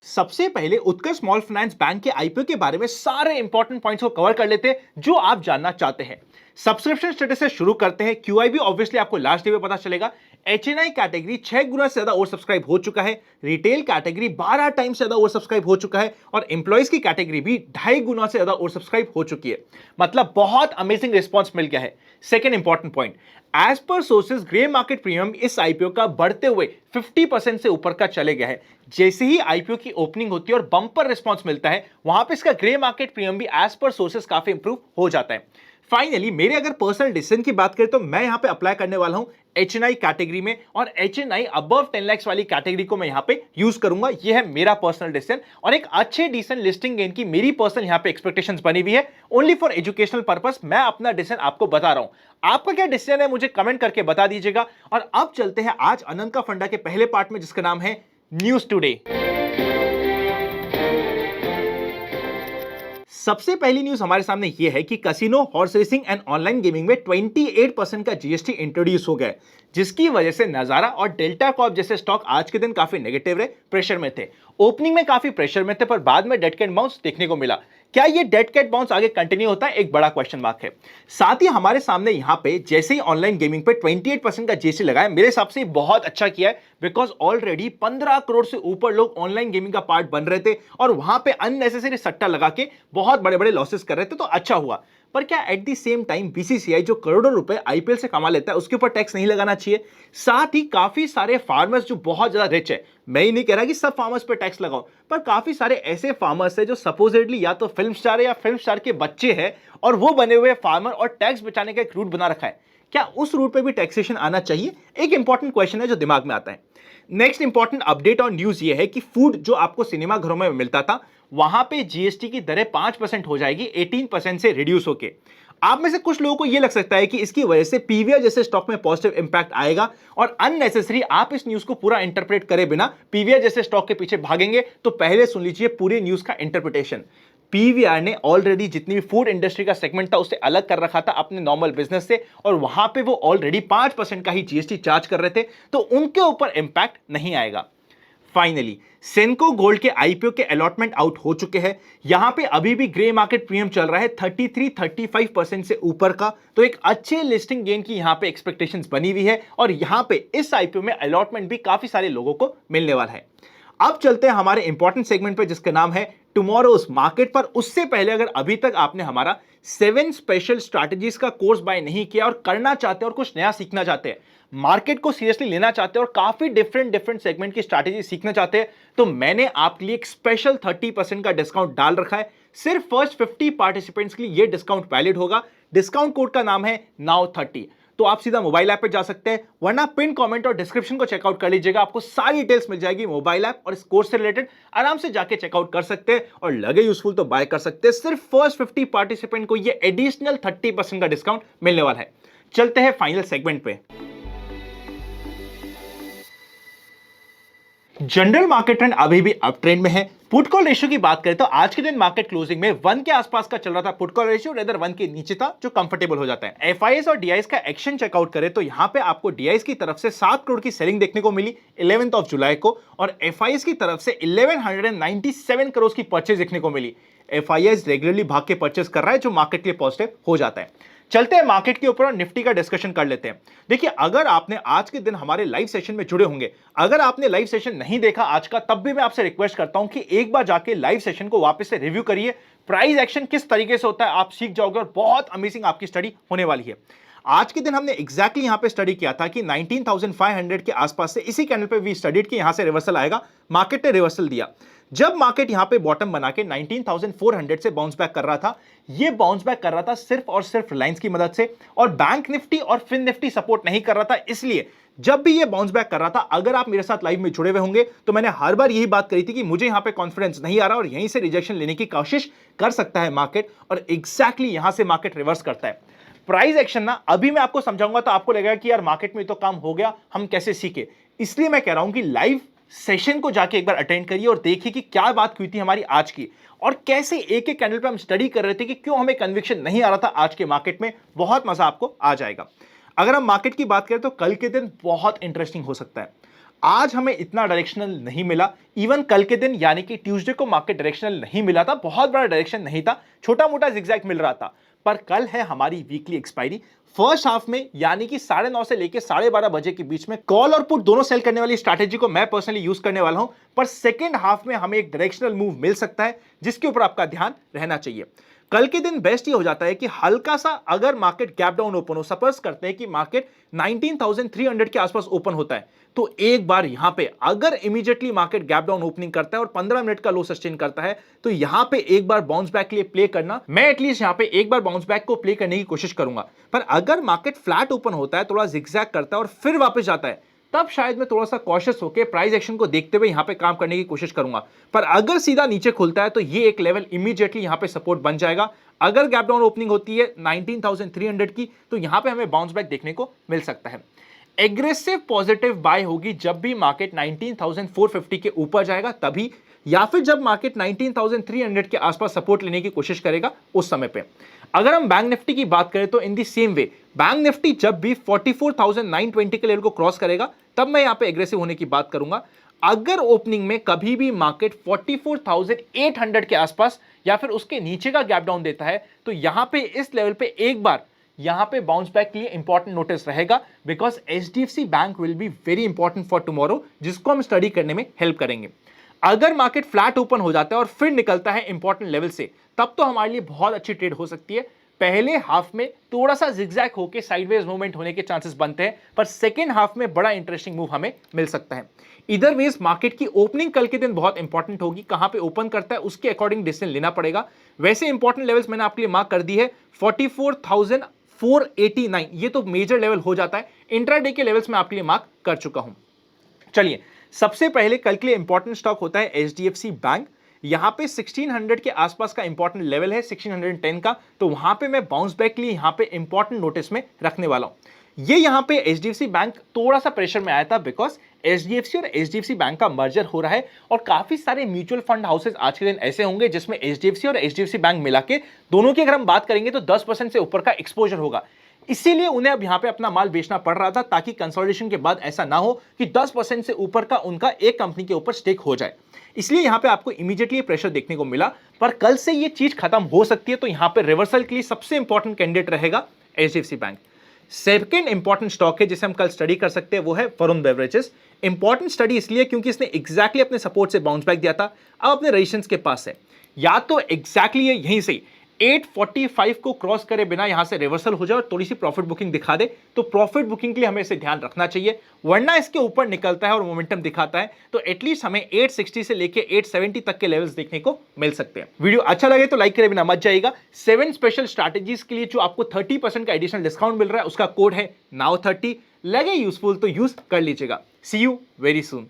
सबसे पहले उत्कर्ष small finance bank के आईपीओ के बारे में सारे इंपॉर्टेंट पॉइंट्स को कवर कर लेते हैं जो आप जानना चाहते हैं। सब्सक्रिप्शन स्टेटस से शुरू करते हैं। क्यूआईबी ऑब्वियसली आपको लास्ट डे में पता चलेगा। एचएनआई कैटेगरी 6 गुना से ज्यादा ओवर सब्सक्राइब हो चुका है। रिटेल कैटेगरी 12 टाइम्स से ज्यादा ओवर सब्सक्राइब हो चुका है और एम्प्लॉइज की कैटेगरी भी 2.5 गुना से ज्यादा ओवर सब्सक्राइब हो चुकी है। मतलब बहुत अमेजिंग रिस्पॉन्स मिल गया है। Second important point, as per sources grey market premium इस आईपीओ का बढ़ते हुए 50% से ऊपर का चले गया है। जैसे ही आईपीओ की ओपनिंग होती है और बंपर रिस्पांस मिलता है, वहां पे इसका ग्रे मार्केट प्रीमियम भी एज पर सोर्सेज काफी इंप्रूव हो जाता है। फाइनली मेरे अगर पर्सनल डिसीजन की बात करें तो मैं यहां पे अप्लाई करने वाला हूं एचएनआई कैटेगरी में, और एचएनआई अबव 10 लाख वाली कैटेगरी को मैं यहां पे यूज करूंगा। यह है मेरा पर्सनल डिसीजन और एक अच्छे डिसीजन लिस्टिंग गेन की मेरी पर्सनल यहां पे एक्सपेक्टेशंस बनी हुई है। ओनली फॉर एजुकेशनल पर्पस मैं अपना डिसीजन आपको बता रहा हूं। आपका क्या डिसीजन है मुझे कमेंट करके बता दीजिएगा। और अब चलते हैं आज अनंत का फंडा के पहले पार्ट में, जिसका नाम है न्यूज टुडे। सबसे पहली न्यूज हमारे सामने यह है कि casino, horse racing and online gaming में 28% का जीएसटी इंट्रोड्यूस हो गया है, जिसकी वजह से नजारा और डेल्टा कॉर्प जैसे स्टॉक आज के दिन काफी नेगेटिव रहे, प्रेशर में थे। ओपनिंग में काफी प्रेशर में थे पर बाद में डेड कैट बाउंस देखने को मिला। क्या ये डेड कैट बाउंस आगे कंटिन्यू होता है, एक बड़ा क्वेश्चन मार्क है। साथ ही हमारे सामने यहां पे जैसे ही ऑनलाइन गेमिंग पे 28% का जीएसटी लगाया, मेरे हिसाब से बहुत अच्छा किया है, बिकॉज ऑलरेडी 15 करोड़ से ऊपर लोग ऑनलाइन गेमिंग का पार्ट बन रहे थे और वहां पे अननेसेसरी सट्टा लगा के बहुत बड़े बड़े लॉसेस कर रहे थे, तो अच्छा हुआ। पर क्या at the same time BCCI जो करोड़ों रुपए आईपीएल से कमा लेता है उसके ऊपर टैक्स नहीं लगाना चाहिए? साथ ही काफी सारे फार्मर्स जो बहुत ज्यादा रिच है, मैं ही नहीं कह रहा कि सब फार्मर्स पे टैक्स लगाओ, पर काफी सारे ऐसे फार्मर्स है जो सपोजिटली या तो फिल्म स्टार है या फिल्म स्टार के बच्चे हैं और वो बने हुए फार्मर और टैक्स बचाने का एक रूट बना रखा है। क्या उस रूट पे भी टैक्सेशन आना चाहिए? एक इंपॉर्टेंट क्वेश्चन है जो दिमाग में आता है। नेक्स्ट इंपॉर्टेंट अपडेट और न्यूज ये है कि फूड जो आपको सिनेमा घरों में मिलता था, वहां पे जीएसटी की दरें 5% हो जाएगी, 18% से रिड्यूस होके। आप में से कुछ लोगों को यह लग सकता है कि इसकी वजह से पीवीआर जैसे स्टॉक में पॉजिटिव इंपैक्ट आएगा और अननेसेसरी आप इस न्यूज को पूरा इंटरप्रेट करे बिना पीवीआर जैसे स्टॉक के पीछे भागेंगे, तो पहले सुन लीजिए पूरी न्यूज का इंटरप्रिटेशन। पीवीआर ने ऑलरेडी जितनी भी फूड इंडस्ट्री का सेगमेंट था उससे अलग कर रखा था अपने नॉर्मल बिजनेस से, और वहां पे वो ऑलरेडी 5% का ही जीएसटी चार्ज कर रहे थे, तो उनके ऊपर इंपैक्ट नहीं आएगा। फाइनली सेनको गोल्ड के आईपीओ के अलॉटमेंट आउट हो चुके हैं। यहां पे अभी भी ग्रे मार्केट प्रीमियम चल रहा है 33-35% से ऊपर का, तो एक अच्छे लिस्टिंग गेन की यहां पे एक्सपेक्टेशंस बनी हुई है और यहां पे इस आईपीओ में अलॉटमेंट भी काफी सारे लोगों को मिलने वाला है। अब चलते हैं हमारे इंपॉर्टेंट सेगमेंट पे जिसका नाम है टुमारोज मार्केट पर। उससे पहले अगर अभी तक आपने हमारा 7 स्पेशल स्ट्रैटेजीज का कोर्स बाय नहीं किया और करना चाहते हैं और कुछ नया सीखना चाहते हैं, मार्केट को सीरियसली लेना चाहते हैं और काफी डिफरेंट सेगमेंट की स्ट्रैटेजी सीखना चाहते हैं, तो मैंने आपके लिए एक स्पेशल 30% का डिस्काउंट डाल रखा है। सिर्फ फर्स्ट 50 पार्टिसिपेंट्स के लिए यह डिस्काउंट वैलिड होगा। डिस्काउंट कोड का नाम है नाउ30। तो आप सीधा मोबाइल ऐप पे जा सकते हैं, वरना पिन कमेंट और डिस्क्रिप्शन को चेकआउट कर लीजिएगा, आपको सारी डिटेल्स मिल जाएगी मोबाइल ऐप और इस कोर्स से रिलेटेड। आराम से जाके चेकआउट कर सकते हैं और लगे यूजफुल तो बाय कर सकते हैं। सिर्फ फर्स्ट 50 पार्टिसिपेंट को ये एडिशनल 30% का डिस्काउंट मिलने वाला है। चलते हैं फाइनल सेगमेंट पे। जनरल मार्केट ट्रेंड अभी भी अप ट्रेंड में है। पुट कॉल रेशियो की बात करें तो आज के दिन मार्केट क्लोजिंग में 1 के आसपास का चल रहा था पुट कॉल रेशियो, रेदर 1 के नीचे था, जो कंफर्टेबल हो जाता है। एफआईएस और डीआईएस का एक्शन चेकआउट करें तो यहां पे आपको डीआईएस की तरफ से 7 करोड़ की सेलिंग देखने को मिली 11 जुलाई को, और एफआईएस की तरफ से 1197 करोड़ की परचेज देखने को मिली। एफआईएस रेगुलरली भाग के परचेज कर रहा है, जो मार्केट के लिए पॉजिटिव हो जाता है। चलते हैं मार्केट के ऊपर और निफ्टी का डिस्कशन कर लेते हैं। देखिए, अगर आपने आज के दिन हमारे लाइव सेशन में जुड़े होंगे, अगर आपने लाइव सेशन नहीं देखा आज का, तब भी मैं आपसे रिक्वेस्ट करता हूं कि एक बार जाके लाइव सेशन को वापस से रिव्यू करिए। प्राइस एक्शन किस तरीके से होता है आप सीख जाओगे और बहुत अमेजिंग आपकी स्टडी होने वाली है। आज के दिन हमने एग्जैक्टली यहां पे स्टडी किया था कि 19,500 के आसपास से इसी कैंडल पे वी स्टडीड कि यहां से रिवर्सल आएगा। मार्केट ने रिवर्सल दिया। जब मार्केट यहां पे बॉटम बना के 19,400 से बाउंस बैक कर रहा था, ये बाउंस बैक कर रहा था सिर्फ और सिर्फ रिलायंस की मदद से, और बैंक निफ्टी और फिन निफ्टी सपोर्ट नहीं कर रहा था। इसलिए जब भी ये बाउंस बैक कर रहा था, अगर आप मेरे साथ लाइव में जुड़े हुए होंगे तो मैंने हर बार यही बात कही थी कि मुझे यहां पे कॉन्फिडेंस नहीं आ रहा और यहीं से रिजेक्शन लेने की कोशिश कर सकता है मार्केट, और एग्जैक्टली यहां से मार्केट रिवर्स करता है। प्राइस एक्शन ना अभी मैं आपको समझाऊंगा तो आपको लगेगा कि यार मार्केट में तो काम हो गया, हम कैसे सीखे। इसलिए मैं कह रहा हूं कि लाइव सेशन को जाके एक बार अटेंड करिए और देखिए कि क्या बात हुई थी हमारी आज की, और कैसे एक एक कैंडल पे हम स्टडी कर रहे थे कि क्यों हमें कन्विक्शन नहीं आ रहा था आज के मार्केट में। बहुत मजा आपको आ जाएगा। अगर हम मार्केट की बात करें तो कल के दिन बहुत इंटरेस्टिंग हो सकता है। आज हमें इतना डायरेक्शनल नहीं मिला, इवन कल के दिन यानी कि ट्यूसडे को मार्केट डायरेक्शनल नहीं मिला था, बहुत बड़ा डायरेक्शन नहीं था, छोटा मोटा जिगजैग मिल रहा था। पर कल है हमारी वीकली एक्सपायरी। फर्स्ट हाफ में यानी कि 9:30 से लेकर 12:30 बजे के बीच में कॉल और पुट दोनों सेल करने वाली स्ट्रैटेजी को मैं पर्सनली यूज करने वाला हूं, पर सेकेंड हाफ में हमें एक डायरेक्शनल मूव मिल सकता है जिसके ऊपर आपका ध्यान रहना चाहिए। कल के दिन बेस्ट ये हो जाता है कि हल्का सा अगर मार्केट गैप डाउन ओपन हो, सपोज करते हैं कि मार्केट 19,300 के आसपास ओपन होता है, तो एक बार यहां पे अगर immediately market gap down opening करता है और 15 मिनट का लो सस्टेन करता है, तो यहां पे एक बार बाउंस बैक के लिए प्ले करना, मैं एटलीस्ट यहां पे एक बार बाउंस बैक को प्ले करने की कोशिश करूंगा। पर अगर मार्केट फ्लैट ओपन होता है, थोड़ा जिगजैग करता है और फिर वापस जाता है, तब शायद मैं थोड़ा सा कॉशियस होकर प्राइस एक्शन को देखते हुए यहां पे काम करने की कोशिश करूंगा। पर अगर सीधा नीचे खुलता है तो ये एक लेवल इमीडिएटली यहां पे सपोर्ट बन जाएगा। अगर गैप डाउन ओपनिंग होती है 19,300 की, तो यहां पे हमें बाउंस बैक देखने को मिल सकता है। एग्रेसिव पॉजिटिव बाय होगी जब भी मार्केट 19,450 के ऊपर जाएगा तभी, या फिर जब मार्केट 19,300 के आसपास सपोर्ट लेने की कोशिश करेगा उस समय पे। अगर हम बैंक निफ्टी की बात करें तो in the same way, bank Nifty जब भी 44,920 के लेवल को क्रॉस करेगा तब मैं यहां पे एग्रेसिव होने की बात करूंगा। अगर ओपनिंग में कभी भी मार्केट 44,800 के आसपास या फिर उसके नीचे का गैप डाउन देता है, तो यहां पे इस लेवल पे एक बार यहां पे बाउंस बैक के लिए इंपॉर्टेंट नोटिस रहेगा, because HDFC bank will be very important for tomorrow, जिसको हम स्टडी करने में हेल्प करेंगे। अगर मार्केट फ्लैट ओपन हो जाता है और फिर निकलता है इंपॉर्टेंट लेवल से, तब तो हमारे लिए बहुत अच्छी ट्रेड हो सकती है। पहले हाफ में थोड़ा सा जिगजैग होकर साइडवेज मूवमेंट होने के चांसेस बनते हैं, पर सेकेंड हाफ में बड़ा इंटरेस्टिंग मूव हमें मिल सकता है। इधर वेज मार्केट की ओपनिंग कल के दिन बहुत इंपॉर्टेंट होगी, कहां पे ओपन करता है उसके अकॉर्डिंग डिसीजन लेना पड़ेगा। वैसे इंपॉर्टेंट लेवल्स मैंने आपके लिए मार्क कर दी है, 44,489 ये तो मेजर लेवल हो जाता है। इंट्राडे के लेवल्स मैं आपके लिए मार्क कर चुका हूं। चलिए, सबसे पहले कल के लिए इंपॉर्टेंट स्टॉक होता है एचडीएफसी बैंक। यहां पे 1600 के आसपास का इंपॉर्टेंट लेवल है, 1610 का, तो वहां पे मैं बाउंस बैक के लिए यहां पे इंपॉर्टेंट नोटिस में रखने वाला हूं। ये यहां पे एचडीएफसी बैंक थोड़ा सा प्रेशर में आया था, बिकॉज एचडीएफसी और एचडीएफसी बैंक का मर्जर हो रहा है और काफी सारे म्यूचुअल फंड हाउसेस आज के दिन ऐसे होंगे जिसमें एचडीएफसी और एचडीएफसी बैंक मिला के दोनों की अगर हम बात करेंगे तो 10% से ऊपर का एक्सपोजर होगा। इसीलिए उन्हें अब यहां पे अपना माल बेचना पड़ रहा था, ताकि कंसोलिडेशन के बाद ऐसा ना हो कि 10% से ऊपर का उनका एक कंपनी के ऊपर स्टेक हो जाए। इसलिए यहां पे आपको इमीडिएटली प्रेशर देखने को मिला, पर कल से ये चीज खत्म हो सकती है, तो यहां पे रिवर्सल के लिए सबसे इंपॉर्टेंट कैंडिडेट रहेगा HDFC bank. Second important stock है जिसे हम कल स्टडी कर सकते हैं, वो है वरुण बेवरेजेस। इंपॉर्टेंट स्टडी इसलिए क्योंकि इसने एग्जैक्टली अपने सपोर्ट से बाउंस बैक दिया था, अब अपने रेजिस्टेंस के पास है, या तो एग्जैक्टली यहीं से 845 को क्रॉस करे बिना यहां से रिवर्सल हो जाए और थोड़ी सी प्रॉफिट बुकिंग दिखा दे, तो प्रॉफिट बुकिंग के लिए हमें इसे ध्यान रखना चाहिए। वरना इसके ऊपर निकलता है और मोमेंटम दिखाता है तो एटलीस्ट हमें 860 से लेके 870 तक के लेवल्स देखने को मिल सकते हैं। वीडियो अच्छा लगे तो लाइक करे बिना मत जाइएगा। 7 स्पेशल स्ट्रैटेजीज के लिए जो आपको 30% का एडिशनल डिस्काउंट मिल रहा है, उसका कोड है NOW30। लगे यूजफुल तो यूज कर लीजिएगा। सी यू वेरी सून।